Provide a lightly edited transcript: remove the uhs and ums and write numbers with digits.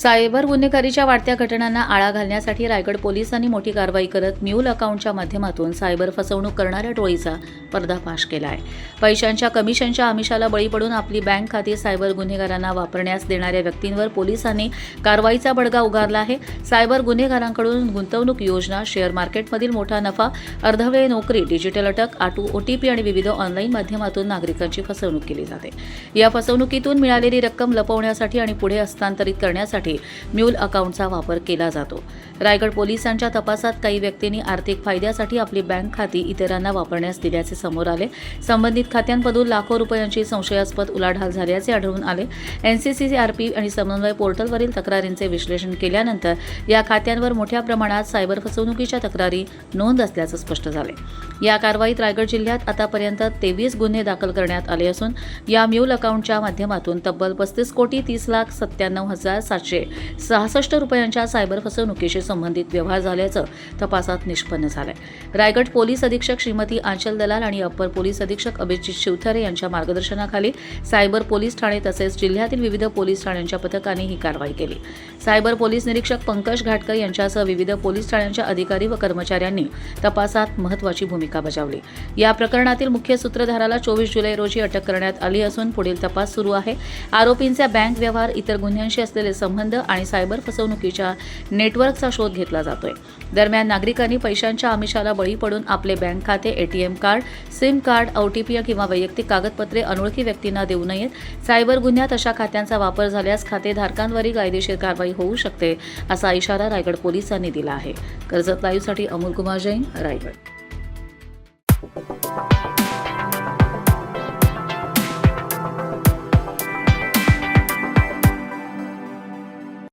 Cyber गुन्हेगारीच्या वाढत्या घटनांना आळा घालण्यासाठी रायगड पोलिसांनी मोठी कारवाई करत म्यूल अकाउंटच्या माध्यमातून सायबर फसवणूक करणाऱ्या टोळीचा पर्दाफाश केला आहे. पैशांच्या कमिशनच्या आमिषाला बळी पडून आपली बँक खाती सायबर गुन्हेगारांना वापरण्यास देणाऱ्या व्यक्तींवर पोलिसांनी कारवाईचा बडगा उगारला आहे. सायबर गुन्हेगारांकडून गुंतवणूक योजना, शेअर मार्केटमधील मोठा नफा, अर्धवेळ नोकरी, डिजिटल अटक, OTP आणि विविध ऑनलाईन माध्यमातून नागरिकांची फसवणूक केली जाते. या फसवणुकीतून मिळालेली रक्कम लपवण्यासाठी आणि पुढे हस्तांतरित करण्यासाठी म्यूल अकाउंटचा वापर केला जातो. रायगड पोलिसांच्या तपासात काही व्यक्तींनी आर्थिक फायद्यासाठी आपली बँक खाती इतरांना वापरण्यास दिल्याचे समोर आले. संबंधित खात्यांमधून लाखो रुपयांची संशयास्पद उलाढाल झाल्याचे आढळून आले. NCCRP आणि समन्वय पोर्टलवरील तक्रारींचे विश्लेषण केल्यानंतर या खात्यांवर मोठ्या प्रमाणात सायबर फसवणुकीच्या तक्रारी नोंद असल्याचे स्पष्ट झाले. या कारवाईत रायगड जिल्ह्यात आतापर्यंत 23 गुन्हे दाखल करण्यात आले असून या म्यूल अकाउंटच्या माध्यमातून तब्बल 35,97,766 रुपयांच्या सायबर फसवणुकीशी संबंधित व्यवहार झाल्याचं तपासात निष्पन्न झालंय. रायगड पोलीस अधीक्षक श्रीमती आंचल दलाल आणि अप्पर पोलीस अधीक्षक अभिजित शिवथरे यांच्या मार्गदर्शनाखाली सायबर पोलीस ठाणे तसेच जिल्ह्यातील विविध पोलीस ठाण्यांच्या पथकाने ही कारवाई केली. सायबर पोलीस निरीक्षक पंकज घाटकर यांच्यासह विविध पोलीस ठाण्यांच्या अधिकारी व कर्मचाऱ्यांनी तपासात महत्त्वाची भूमिका बजावली. या प्रकरणातील मुख्य सूत्रधाराला 24 जुलै रोजी अटक करण्यात आली असून पुढील तपास सुरू आहे. आरोपींचे बँक व्यवहार, इतर गुन्ह्यांशी असलेले संबंध आणि सायबर फसवणुकीच्या नेटवर्कचा शोध घेतला जातोय. दरम्यान नागरिकांनी पैशांच्या आमिषाला बळी पडून आपले बँक खाते, ATM card, SIM card, OTP किंवा वैयक्तिक कागदपत्रे अनोळखी व्यक्तींना देऊ नयेत. सायबर गुन्ह्यात अशा खात्यांचा वापर झाल्यास खातेधारकांवरही कायदेशीर कारवाई होऊ शकते, असा इशारा रायगड पोलिसांनी दिला आहे. कर्जत लाईव्हसाठी अमोल कुमार जैन, रायगड.